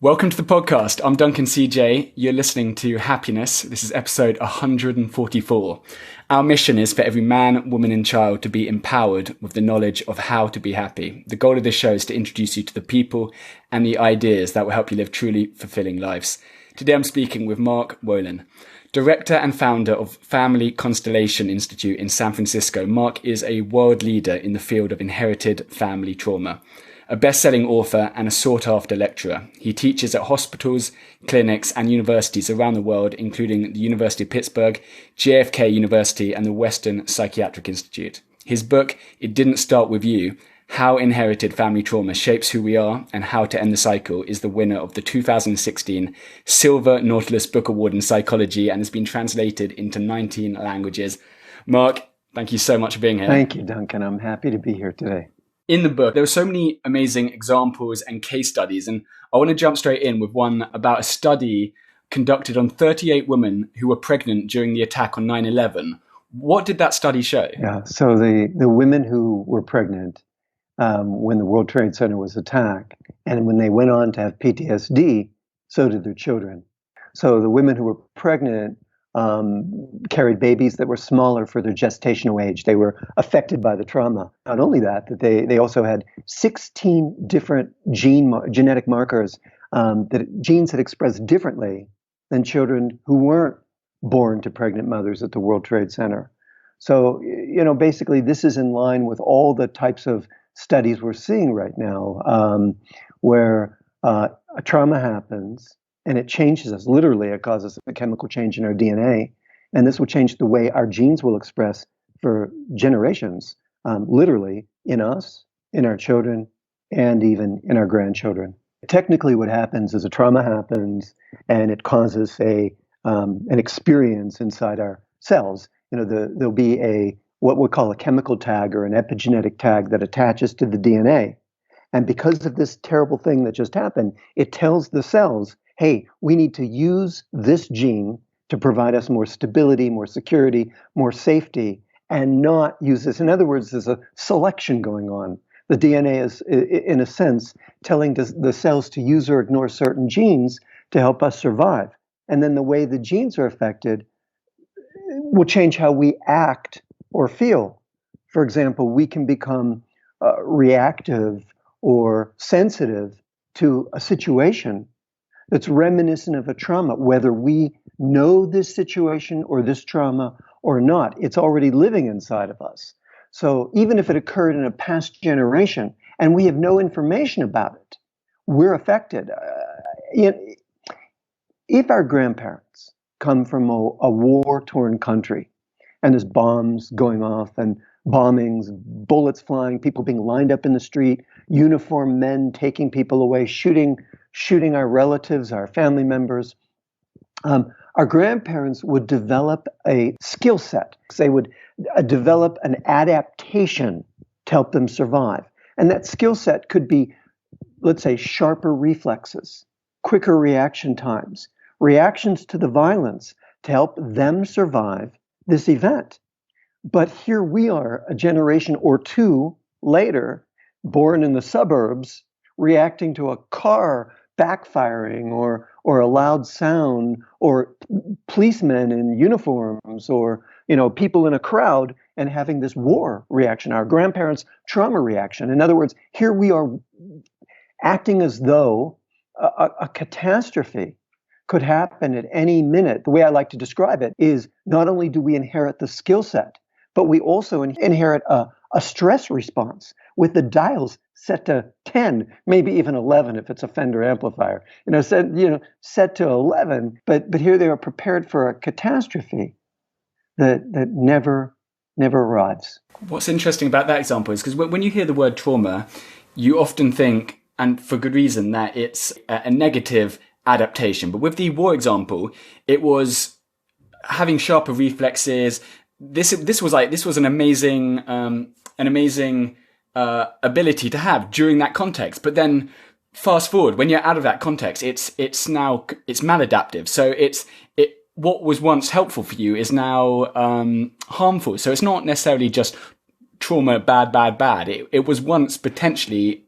Welcome to the podcast. I'm Duncan CJ. You're listening to Happiness. This is episode 144. Our mission is for every man, woman and child to be empowered with the knowledge of how to be happy. The goal of this show is to introduce you to the people and the ideas that will help you live truly fulfilling lives. Today I'm speaking with Mark Wolynn, director and founder of Family Constellation Institute in San Francisco. Mark is a world leader in the field of inherited family trauma. A best-selling author and a sought-after lecturer. He teaches at hospitals, clinics and universities around the world, including the University of Pittsburgh, JFK University and the Western Psychiatric Institute. His book, It Didn't Start With You, How Inherited Family Trauma Shapes Who We Are and How to End the Cycle, is the winner of the 2016 Silver Nautilus Book Award in Psychology and has been translated into 19 languages. Mark, thank you so much for being here. Thank you, Duncan. I'm happy to be here today. In the book, there were so many amazing examples and case studies, and I want to jump straight in with one about a study conducted on 38 women who were pregnant during the attack on 9/11. What did that study show? Yeah, so the women who were pregnant when the World Trade Center was attacked, and when they went on to have PTSD, so did their children. So the women who were pregnant carried babies that were smaller for their gestational age. They were affected by the trauma. Not only that, they also had 16 different genetic markers, genes that expressed differently than children who weren't born to pregnant mothers at the World Trade Center. So, basically this is in line with all the types of studies we're seeing right now, where a trauma happens, and it changes us. Literally, it causes a chemical change in our DNA. And this will change the way our genes will express for generations, literally in us, in our children, and even in our grandchildren. Technically, what happens is a trauma happens and it causes an experience inside our cells. There'll be what we call a chemical tag or an epigenetic tag that attaches to the DNA. And because of this terrible thing that just happened, it tells the cells, hey, we need to use this gene to provide us more stability, more security, more safety, and not use this. In other words, there's a selection going on. The DNA is, in a sense, telling the cells to use or ignore certain genes to help us survive. And then the way the genes are affected will change how we act or feel. For example, we can become reactive or sensitive to a situation that's reminiscent of a trauma, whether we know this situation or this trauma or not. It's already living inside of us. So even if it occurred in a past generation and we have no information about it, we're affected. If our grandparents come from a war-torn country and there's bombs going off and bombings, bullets flying, people being lined up in the street, uniformed men taking people away, shooting our relatives, our family members, our grandparents would develop a skill set. They would develop an adaptation to help them survive. And that skill set could be, let's say, sharper reflexes, quicker reaction times, reactions to the violence to help them survive this event. But here we are, a generation or two later, born in the suburbs, reacting to a car backfiring or a loud sound or policemen in uniforms or people in a crowd and having this war reaction, our grandparents' trauma reaction. In other words, here we are acting as though a catastrophe could happen at any minute. The way I like to describe it is not only do we inherit the skill set, but we also inherit a stress response with the dials set to 10, maybe even 11 if it's a Fender amplifier. Set to 11. But here they are prepared for a catastrophe that never arrives. What's interesting about that example is because when you hear the word trauma, you often think, and for good reason, that it's a negative adaptation. But with the war example, it was having sharper reflexes. This was an amazing ability to have during that context. But then fast forward, when you're out of that context, it's maladaptive. So what was once helpful for you is now harmful. So it's not necessarily just trauma, bad. It was once potentially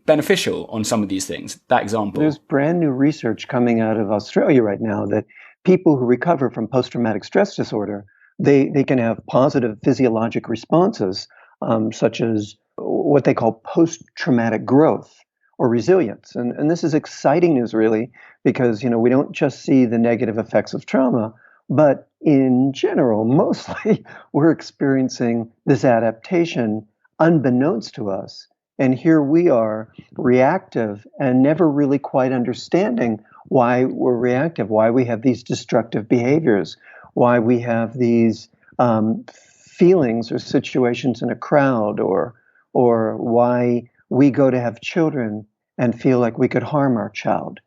beneficial on some of these things? That example. There's brand new research coming out of Australia right now that people who recover from post-traumatic stress disorder, they can have positive physiologic responses, such as what they call post-traumatic growth or resilience. And this is exciting news, really, because we don't just see the negative effects of trauma, but in general, mostly we're experiencing this adaptation unbeknownst to us. And here we are, reactive and never really quite understanding why we're reactive, why we have these destructive behaviors, why we have these feelings or situations in a crowd, or why we go to have children and feel like we could harm our child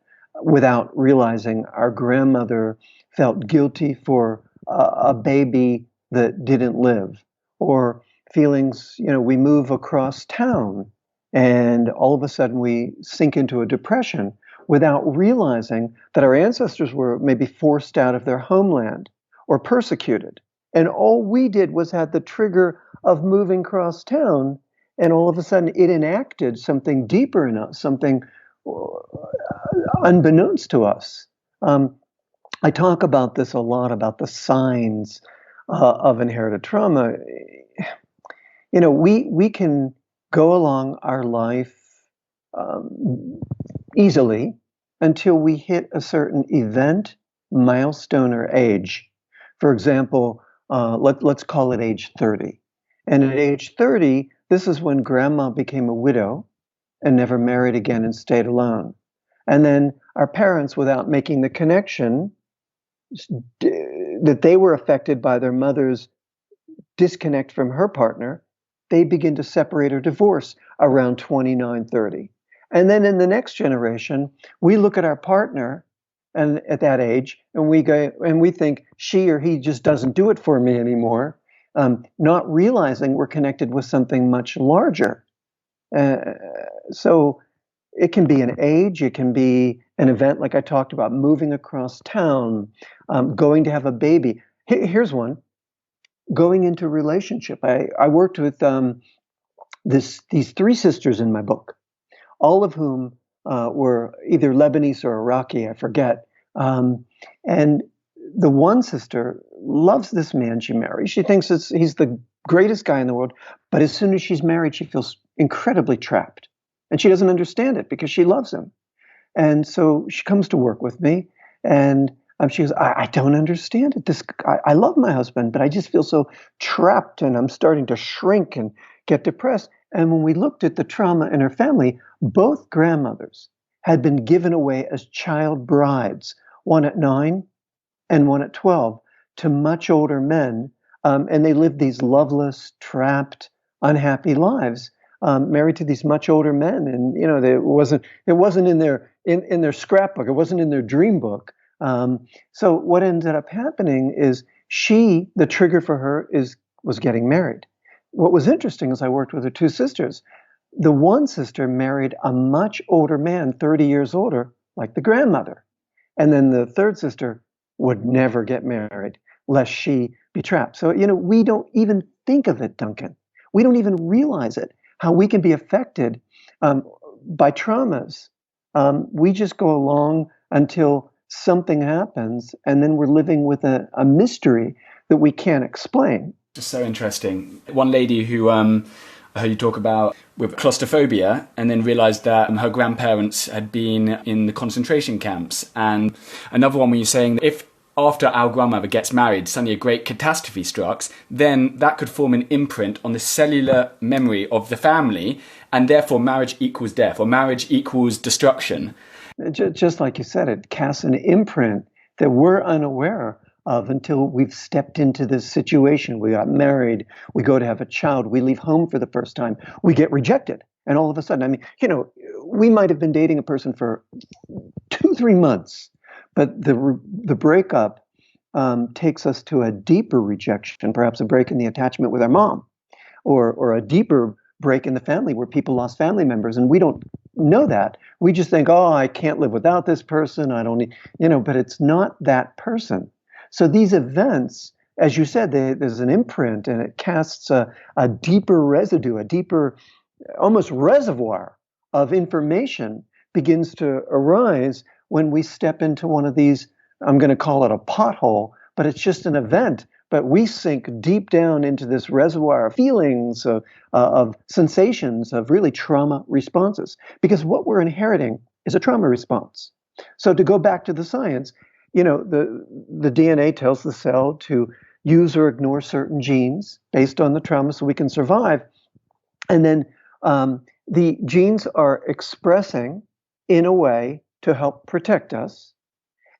without realizing our grandmother felt guilty for a baby that didn't live, or feelings, we move across town and all of a sudden we sink into a depression without realizing that our ancestors were maybe forced out of their homeland or persecuted. And all we did was had the trigger of moving across town, and all of a sudden it enacted something deeper in us, something unbeknownst to us. I talk about this a lot, about the signs of inherited trauma. We can go along our life easily until we hit a certain event, milestone, or age. For example, let's call it age 30. And at age 30, this is when grandma became a widow and never married again and stayed alone. And then our parents, without making the connection that they were affected by their mother's disconnect from her partner, they begin to separate or divorce around 29, 30. And then in the next generation, we look at our partner and at that age, and we think she or he just doesn't do it for me anymore, not realizing we're connected with something much larger. So it can be an age, it can be an event like I talked about, moving across town, going to have a baby. Here's one. Going into a relationship. I worked with these three sisters in my book, all of whom were either Lebanese or Iraqi, I forget. And the one sister loves this man she marries. She thinks he's the greatest guy in the world, but as soon as she's married, she feels incredibly trapped. And she doesn't understand it because she loves him. And so she comes to work with me, and she goes, I don't understand it. I love my husband, but I just feel so trapped, and I'm starting to shrink and get depressed. And when we looked at the trauma in her family, both grandmothers had been given away as child brides, one at 9 and one at 12, to much older men. And they lived these loveless, trapped, unhappy lives, married to these much older men. And it wasn't in their scrapbook, it wasn't in their dream book. So what ended up happening is the trigger for her was getting married. What was interesting is I worked with her two sisters. The one sister married a much older man, 30 years older, like the grandmother. And then the third sister would never get married lest she be trapped. So, we don't even think of it, Duncan. We don't even realize it, how we can be affected by traumas. We just go along until something happens, and then we're living with a mystery that we can't explain. Just so interesting. One lady who I heard you talk about with claustrophobia, and then realised that her grandparents had been in the concentration camps. And another one where you're saying that if after our grandmother gets married, suddenly a great catastrophe strikes, then that could form an imprint on the cellular memory of the family, and therefore marriage equals death, or marriage equals destruction. Just like you said, it casts an imprint that we're unaware of until we've stepped into this situation. We got married, we go to have a child, we leave home for the first time, we get rejected. And all of a sudden, we might have been dating a person for 2-3 months, but the breakup takes us to a deeper rejection, perhaps a break in the attachment with our mom, or a deeper break in the family where people lost family members, and we don't know that. We just think, oh, I can't live without this person. I don't need, but it's not that person. So these events, as you said, there's an imprint, and it casts a deeper residue, a deeper, almost reservoir of information begins to arise when we step into one of these, I'm going to call it a pothole, but it's just an event. But we sink deep down into this reservoir of feelings, of sensations, of really trauma responses. Because what we're inheriting is a trauma response. So to go back to the science, the DNA tells the cell to use or ignore certain genes based on the trauma so we can survive. And then the genes are expressing in a way to help protect us.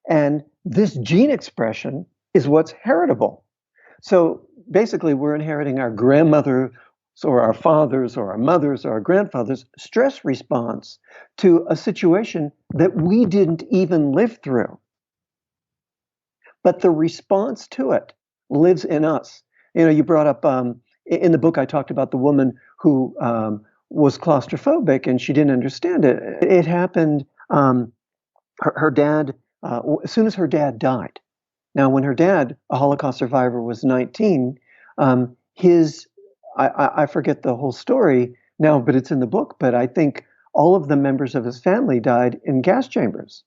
And this gene expression is what's heritable. So basically, we're inheriting our grandmother's or our father's or our mother's or our grandfather's stress response to a situation that we didn't even live through. But the response to it lives in us. You brought up in the book, I talked about the woman who was claustrophobic and she didn't understand it. It happened, her dad, as soon as her dad died. Now, when her dad, a Holocaust survivor, was 19, I forget the whole story now, but it's in the book, but I think all of the members of his family died in gas chambers.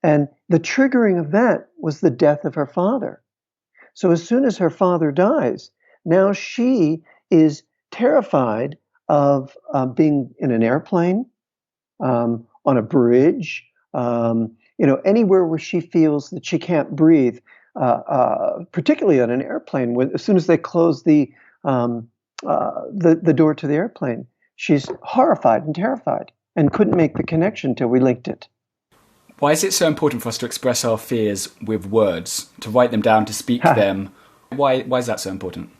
And the triggering event was the death of her father. So as soon as her father dies, now she is terrified of being in an airplane, on a bridge, anywhere where she feels that she can't breathe, particularly on an airplane. As soon as they close the door to the airplane, she's horrified and terrified and couldn't make the connection till we linked it. Why is it so important for us to express our fears with words, to write them down, to speak them? Why is that so important?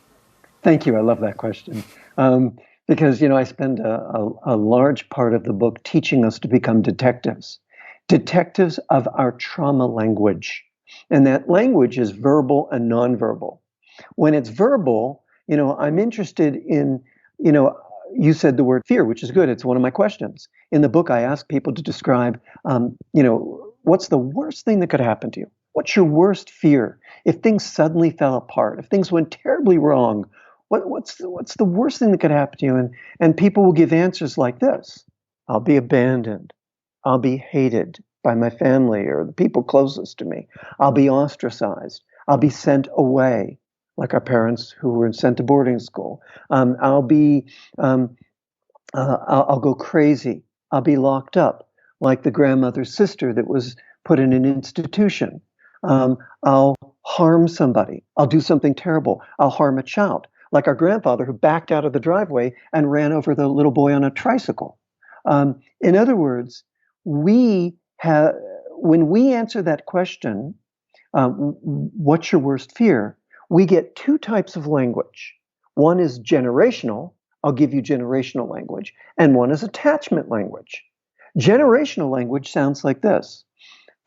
Thank you. I love that question. Because, I spend a large part of the book teaching us to become detectives of our trauma language. And that language is verbal and nonverbal. When it's verbal, I'm interested in, you said the word fear, which is good. It's one of my questions. In the book, I ask people to describe, what's the worst thing that could happen to you? What's your worst fear? If things suddenly fell apart, if things went terribly wrong, what's the worst thing that could happen to you? And people will give answers like this. I'll be abandoned. I'll be hated by my family or the people closest to me. I'll be ostracized. I'll be sent away, like our parents who were sent to boarding school. I'll go crazy. I'll be locked up, like the grandmother's sister that was put in an institution. I'll harm somebody. I'll do something terrible. I'll harm a child, like our grandfather who backed out of the driveway and ran over the little boy on a tricycle. In other words, when we answer that question, what's your worst fear? We get two types of language. One is generational. I'll give you generational language. And one is attachment language. Generational language sounds like this.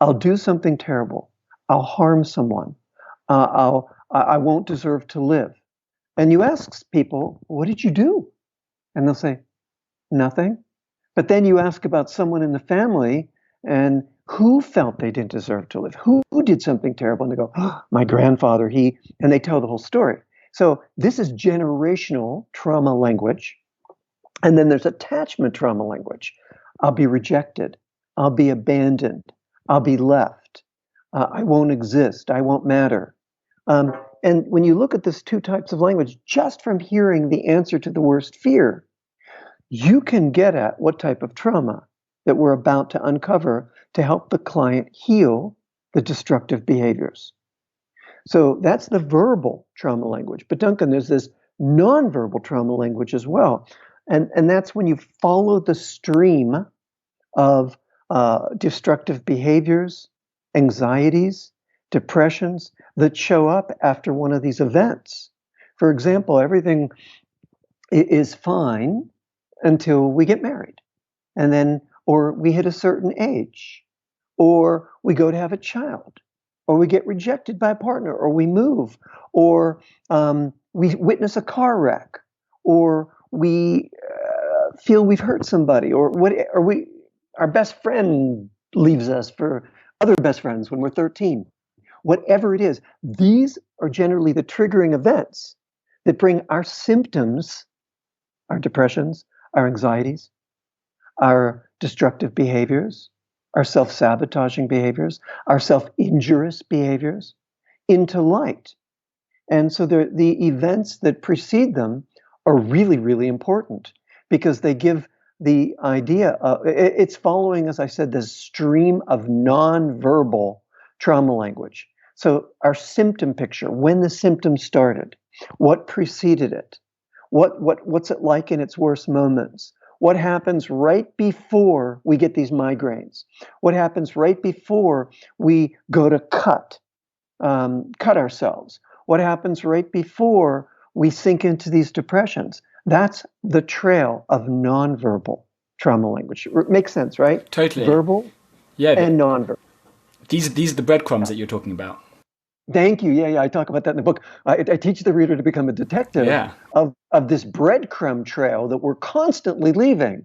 I'll do something terrible. I'll harm someone. I won't deserve to live. And you ask people, what did you do? And they'll say, nothing. But then you ask about someone in the family and who felt they didn't deserve to live? Who did something terrible? And they go, oh, my grandfather, and they tell the whole story. So this is generational trauma language. And then there's attachment trauma language. I'll be rejected. I'll be abandoned. I'll be left. I won't exist. I won't matter. And when you look at these two types of language, just from hearing the answer to the worst fear, you can get at what type of trauma that we're about to uncover to help the client heal the destructive behaviors. So that's the verbal trauma language. But Duncan, there's this nonverbal trauma language as well. And that's when you follow the stream of destructive behaviors, anxieties, depressions that show up after one of these events. For example, everything is fine until we get married, and then, or we hit a certain age, or we go to have a child, or we get rejected by a partner, or we move, or we witness a car wreck, or we feel we've hurt somebody, or our best friend leaves us for other best friends when we're 13. Whatever it is, these are generally the triggering events that bring our symptoms, our depressions, our anxieties, our destructive behaviors, our self-sabotaging behaviors, our self-injurious behaviors into light. And so the events that precede them are really, really important because they give the idea of it's following, as I said, this stream of nonverbal trauma language. So our symptom picture, when the symptom started, what preceded it, what's it like in its worst moments, what happens right before we get these migraines, what happens right before we go to cut ourselves, what happens right before we sink into these depressions. That's the trail of nonverbal trauma language. It makes sense, right? Totally. Verbal and nonverbal. These are the breadcrumbs that you're talking about. Thank you. Yeah. I talk about that in the book. I teach the reader to become a detective of this breadcrumb trail that we're constantly leaving.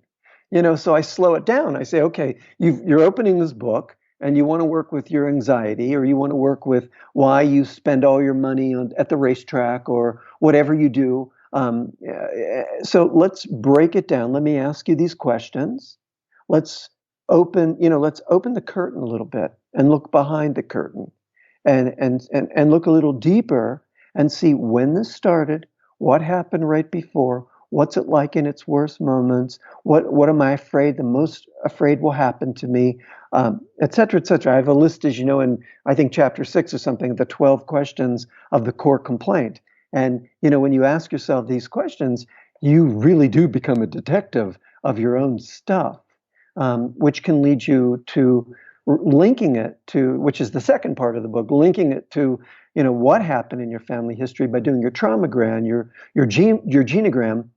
So I slow it down. I say, okay, you're opening this book and you want to work with your anxiety, or you want to work with why you spend all your money at the racetrack or whatever you do. So let's break it down. Let me ask you these questions. Let's open the curtain a little bit and look behind the curtain and look a little deeper and see when this started, what happened right before, what's it like in its worst moments, what am I the most afraid will happen to me, et cetera, et cetera. I have a list, as you know, in I think chapter 6 or something, the 12 questions of the core complaint. And, when you ask yourself these questions, you really do become a detective of your own stuff, which can lead you to linking it to, which is the second part of the book, linking it to, what happened in your family history by doing your traumagram, your genogram.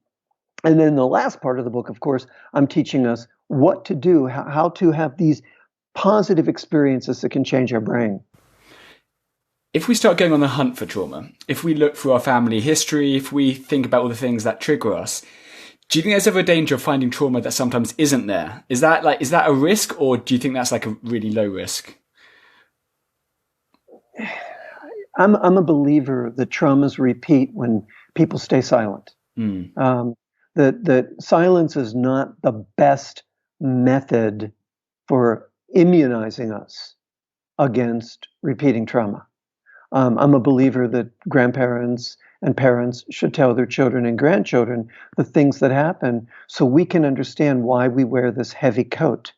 And then the last part of the book, of course, I'm teaching us what to do, how to have these positive experiences that can change our brain. If we start going on the hunt for trauma, if we look through our family history, if we think about all the things that trigger us, do you think there's ever a danger of finding trauma that sometimes isn't there? Is that a risk, or do you think that's like a really low risk? I'm a believer that traumas repeat when people stay silent. That silence is not the best method for immunizing us against repeating trauma. I'm a believer that grandparents and parents should tell their children and grandchildren the things that happen so we can understand why we wear this heavy coat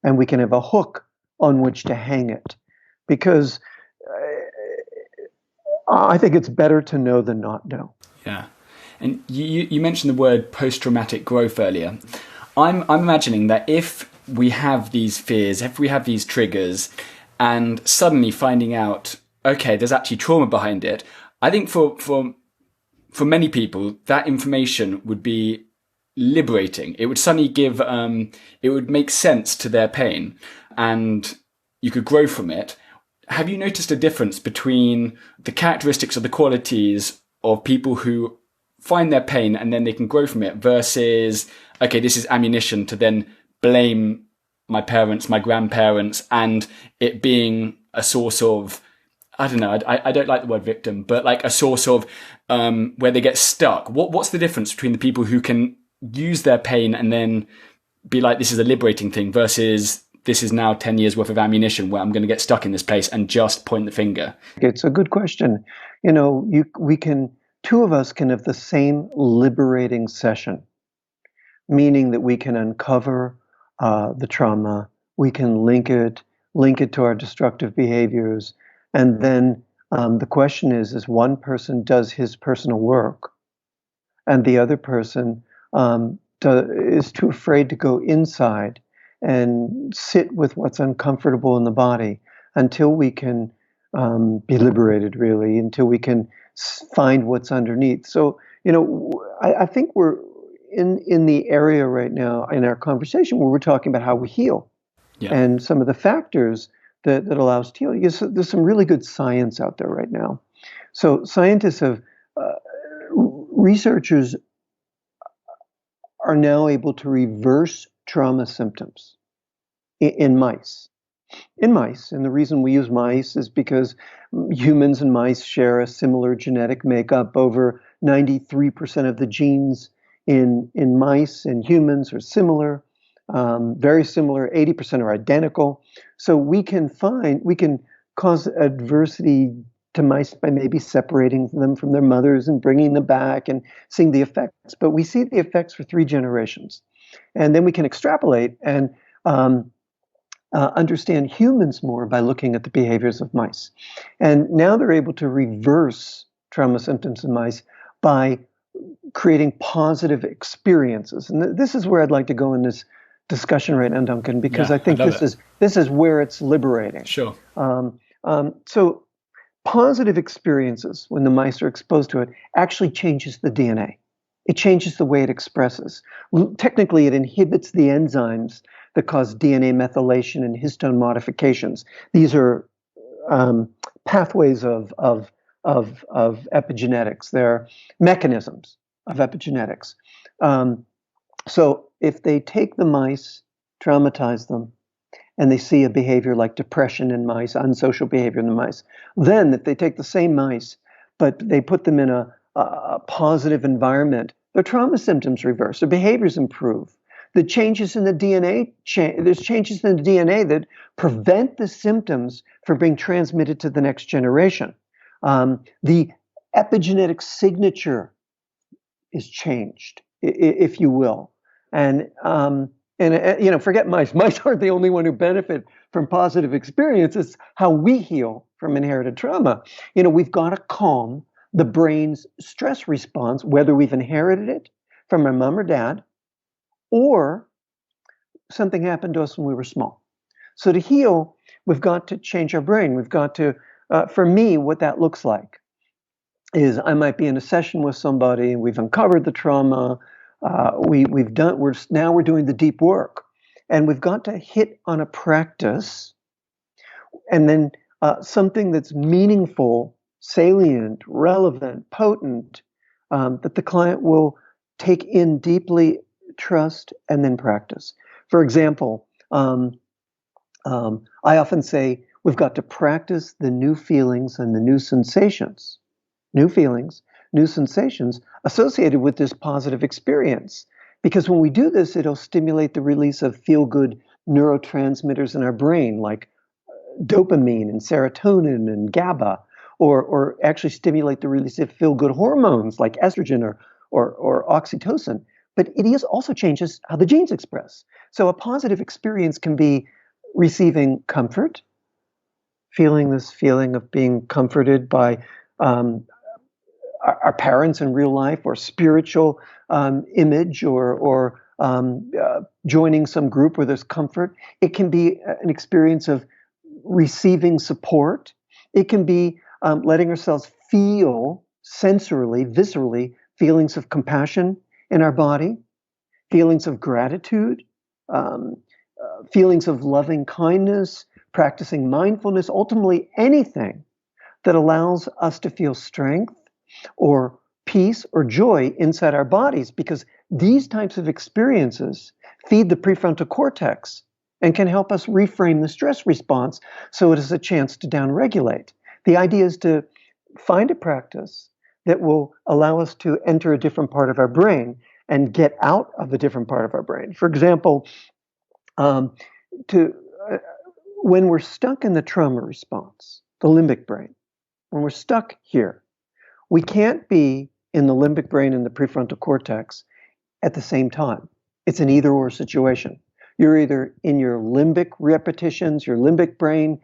and we can have a hook on which to hang it. Because I think it's better to know than not know. Yeah. And you mentioned the word post-traumatic growth earlier. I'm imagining that if we have these fears, if we have these triggers, and suddenly finding out, okay, there's actually trauma behind it, I think for many people, that information would be liberating. It would suddenly it would make sense to their pain, and you could grow from it. Have you noticed a difference between the characteristics or the qualities of people who find their pain and then they can grow from it versus, okay, this is ammunition to then blame my parents, my grandparents, and it being a source of, I don't know, I don't like the word victim, but like a source of where they get stuck. What's the difference between the people who can use their pain and then be like, this is a liberating thing versus this is now 10 years worth of ammunition where I'm going to get stuck in this place and just point the finger? It's a good question. Two of us can have the same liberating session, meaning that we can uncover the trauma, we can link it to our destructive behaviors. And then the question is one person does his personal work and the other person is too afraid to go inside and sit with what's uncomfortable in the body until we can be liberated, really, until we can find what's underneath. So, I think we're in the area right now in our conversation where we're talking about how we heal and some of the factors that allow us to heal. There's some really good science out there right now. So scientists researchers are now able to reverse trauma symptoms in mice. And the reason we use mice is because humans and mice share a similar genetic makeup. Over 93% of the genes in mice and humans are similar. very similar, 80% are identical. So we can cause adversity to mice by maybe separating them from their mothers and bringing them back and seeing the effects. But we see the effects for 3 generations. And then we can extrapolate and understand humans more by looking at the behaviors of mice. And now they're able to reverse trauma symptoms in mice by creating positive experiences. And this is where I'd like to go in this discussion right now, Duncan, because Yeah, I think this is where it's liberating. Sure. So positive experiences, when the mice are exposed to it, actually changes the DNA. It changes the way it expresses. Technically, it inhibits the enzymes that cause DNA methylation and histone modifications. These are pathways of epigenetics. They're mechanisms of epigenetics. So if they take the mice, traumatize them, and they see a behavior like depression in mice, unsocial behavior in the mice, then if they take the same mice, but they put them in a positive environment, their trauma symptoms reverse, their behaviors improve. The changes in the DNA, there's changes in the DNA that prevent the symptoms from being transmitted to the next generation. The epigenetic signature is changed, if you will. And forget mice. Mice aren't the only one who benefit from positive experiences. How we heal from inherited trauma. We've got to calm the brain's stress response, whether we've inherited it from our mom or dad, or something happened to us when we were small. So to heal, we've got to change our brain. We've got to, for me, what that looks like is I might be in a session with somebody and we've uncovered the trauma. We're doing the deep work, and we've got to hit on a practice, and then something that's meaningful, salient, relevant, potent, that the client will take in deeply, trust, and then practice. For example, I often say we've got to practice the new feelings and the new sensations. New feelings, new sensations associated with this positive experience. Because when we do this, it'll stimulate the release of feel-good neurotransmitters in our brain, like dopamine and serotonin and GABA, or actually stimulate the release of feel-good hormones like estrogen or oxytocin. But it also changes how the genes express. So a positive experience can be receiving comfort, feeling this feeling of being comforted by our parents in real life, or spiritual image, or joining some group where there's comfort. It can be an experience of receiving support. It can be letting ourselves feel sensorily, viscerally, feelings of compassion in our body, feelings of gratitude, feelings of loving kindness, practicing mindfulness, ultimately anything that allows us to feel strength or peace or joy inside our bodies, because these types of experiences feed the prefrontal cortex and can help us reframe the stress response so it is a chance to downregulate. The idea is to find a practice that will allow us to enter a different part of our brain and get out of a different part of our brain. For example, when we're stuck in the trauma response, the limbic brain, when we're stuck here, we can't be in the limbic brain and the prefrontal cortex at the same time. It's an either-or situation. You're either in your limbic repetitions, your limbic brain,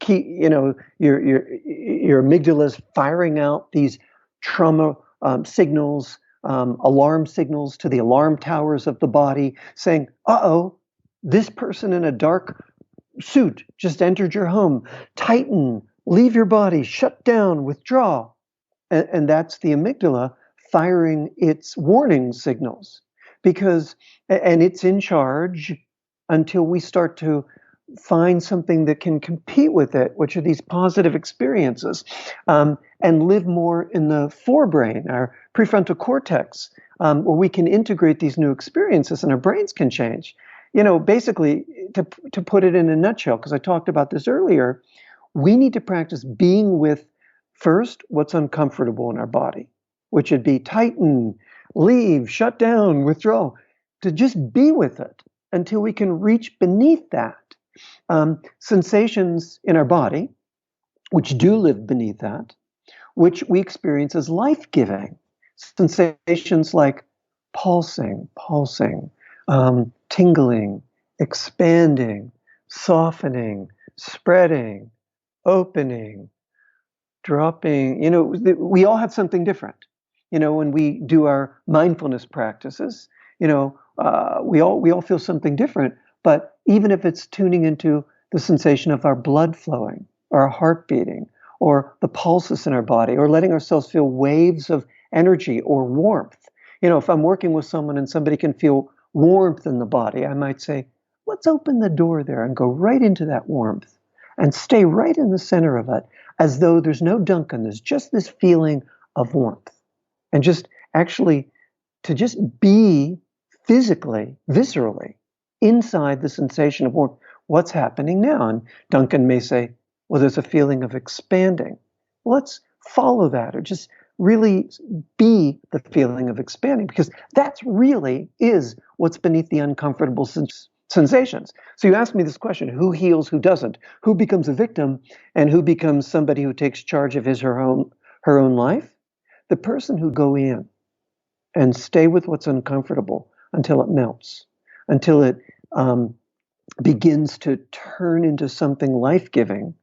your amygdala is firing out these trauma signals, alarm signals to the alarm towers of the body, saying, uh-oh, this person in a dark suit just entered your home. Tighten, leave your body, shut down, withdraw. And that's the amygdala firing its warning signals, and it's in charge until we start to find something that can compete with it, which are these positive experiences, and live more in the forebrain, our prefrontal cortex, where we can integrate these new experiences and our brains can change. Basically, to put it in a nutshell, because I talked about this earlier, we need to practice being with, first, what's uncomfortable in our body, which would be tighten, leave, shut down, withdraw, to just be with it. until we can reach beneath that. Sensations in our body, which do live beneath that, which we experience as life-giving. Sensations like pulsing, tingling, expanding, softening, spreading, opening, dropping. We all have something different. When we do our mindfulness practices, we all feel something different. But even if it's tuning into the sensation of our blood flowing, or our heart beating, or the pulses in our body, or letting ourselves feel waves of energy or warmth. If I'm working with someone and somebody can feel warmth in the body, I might say, let's open the door there and go right into that warmth and stay right in the center of it, as though there's no Duncan, there's just this feeling of warmth. And just actually to just be physically, viscerally, inside the sensation of warmth. What's happening now? And Duncan may say, well, there's a feeling of expanding. Let's follow that, or just really be the feeling of expanding, because that's really is what's beneath the uncomfortable sensations. So you ask me this question: who heals, who doesn't? Who becomes a victim, and who becomes somebody who takes charge of her own life? The person who go in and stay with what's uncomfortable until it melts, until it begins to turn into something life-giving.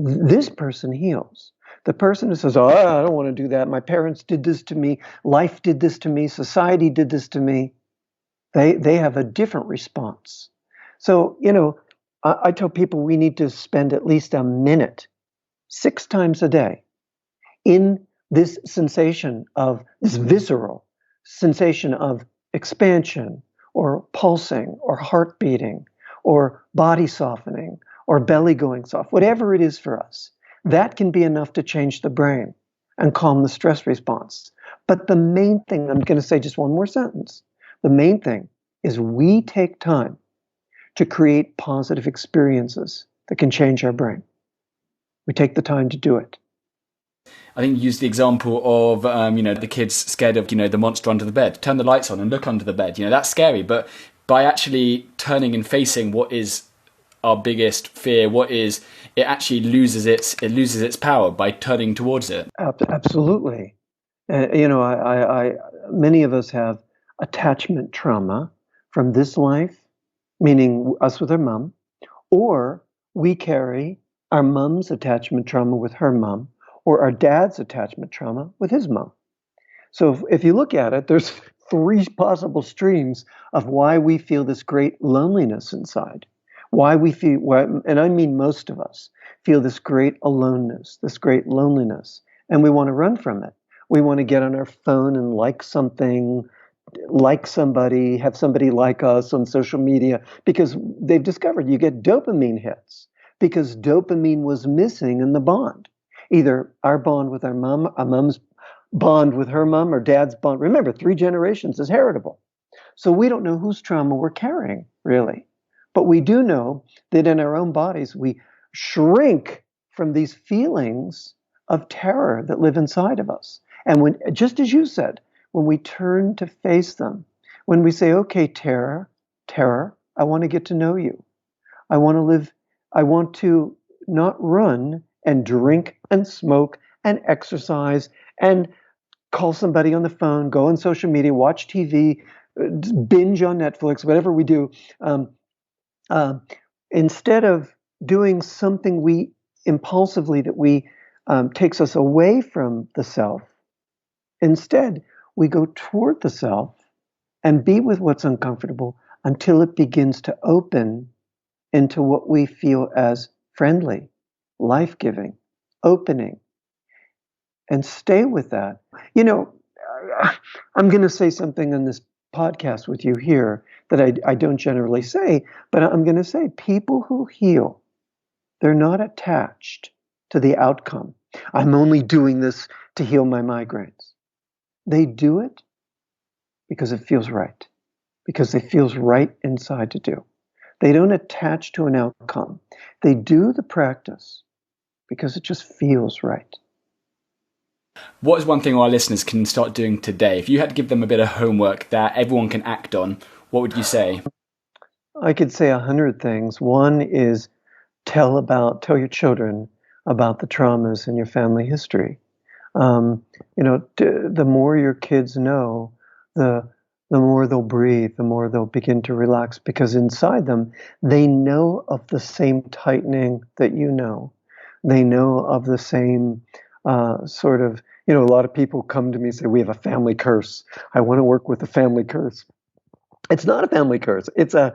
This person heals. The person who says, oh, I don't want to do that. My parents did this to me. Life did this to me. Society did this to me. They have a different response. So, I tell people we need to spend at least a minute, 6 times a day, in this sensation of this visceral sensation of expansion, or pulsing, or heart beating, or body softening, or belly going soft, whatever it is for us. That can be enough to change the brain and calm the stress response. But the main thing, I'm going to say just one more sentence. The main thing is we take time to create positive experiences that can change our brain. We take the time to do it. I think you used the example of, the kids scared of, the monster under the bed. Turn the lights on and look under the bed. That's scary. But by actually turning and facing what is our biggest fear, it actually loses its power by turning towards it. Absolutely. Many of us have attachment trauma from this life, meaning us with our mom, or we carry our mom's attachment trauma with her mom, or our dad's attachment trauma with his mom. So if you look at it, there's 3 possible streams of why we feel this great loneliness inside. Why we feel, and I mean most of us, feel this great aloneness, this great loneliness, and we want to run from it. We want to get on our phone and like something, like somebody, have somebody like us on social media, because they've discovered you get dopamine hits, because dopamine was missing in the bond. Either our bond with our mom, our mom's bond with her mom, or dad's bond. Remember, 3 generations is heritable. So we don't know whose trauma we're carrying, really. But we do know that in our own bodies, we shrink from these feelings of terror that live inside of us. And when, just as you said, when we turn to face them, when we say, okay, terror, I want to get to know you. I want to not run and drink and smoke and exercise and call somebody on the phone, go on social media, watch TV, binge on Netflix, whatever we do. Instead of doing something we impulsively that we takes us away from the self, instead we go toward the self and be with what's uncomfortable until it begins to open into what we feel as friendly, life-giving, opening, and stay with that. I'm going to say something on this podcast with you here that I don't generally say, but I'm going to say people who heal, they're not attached to the outcome. I'm only doing this to heal my migraines. They do it because it feels right, because it feels right inside to do. They don't attach to an outcome. They do the practice because it just feels right. What is one thing our listeners can start doing today? If you had to give them a bit of homework that everyone can act on, what would you say? I could say 100 things. One is tell your children about the traumas in your family history. The more your kids know, the more they'll breathe, the more they'll begin to relax, because inside them, they know of the same tightening that you know. They know of the same sort of, a lot of people come to me and say, we have a family curse. I want to work with a family curse. It's not a family curse. It's a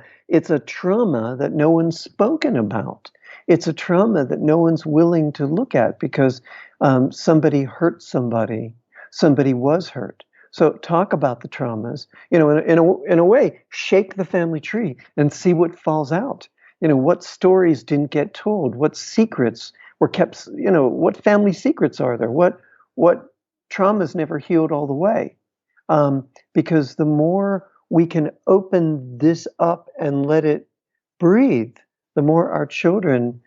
trauma that no one's spoken about. It's a trauma that no one's willing to look at because somebody hurt somebody. Somebody was hurt. So talk about the traumas. In a way, shake the family tree and see what falls out. What stories didn't get told? What secrets were kept? What family secrets are there? What traumas never healed all the way? Because the more we can open this up and let it breathe, the more our children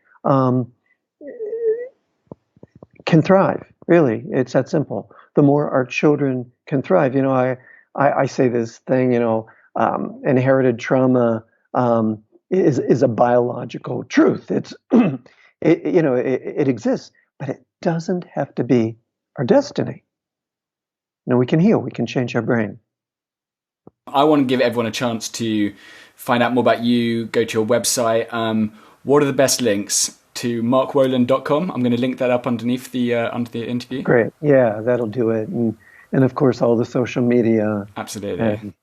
can thrive. Really, it's that simple. The more our children can thrive. I say this thing, inherited trauma is a biological truth. It's, it exists, but it doesn't have to be our destiny. We can heal, we can change our brain. I want to give everyone a chance to find out more about you, go to your website. What are the best links? To markwolynn.com. I'm going to link that up underneath under the interview. Great. Yeah, that'll do it. And of course, all the social media. Absolutely.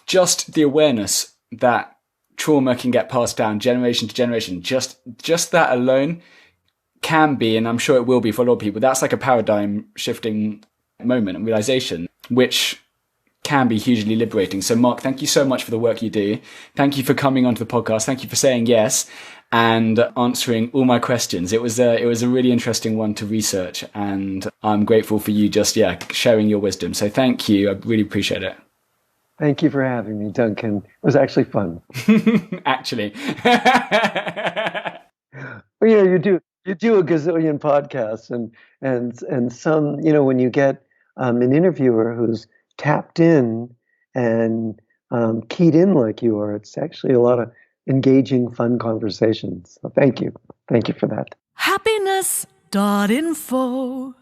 Just the awareness that trauma can get passed down generation to generation. Just that alone can be, and I'm sure it will be for a lot of people, that's like a paradigm shifting moment and realization, which can be hugely liberating. So Mark, thank you so much for the work you do. Thank you for coming onto the podcast. Thank you for saying yes and answering all my questions. It was a really interesting one to research, and I'm grateful for you just sharing your wisdom. So thank you. I really appreciate it. Thank you for having me, Duncan. It was actually fun. Actually. Well, you do a gazillion podcasts, and some, when you get an interviewer who's tapped in and keyed in like you are, it's actually a lot of engaging, fun conversations. So thank you. Thank you for that. Happiness.info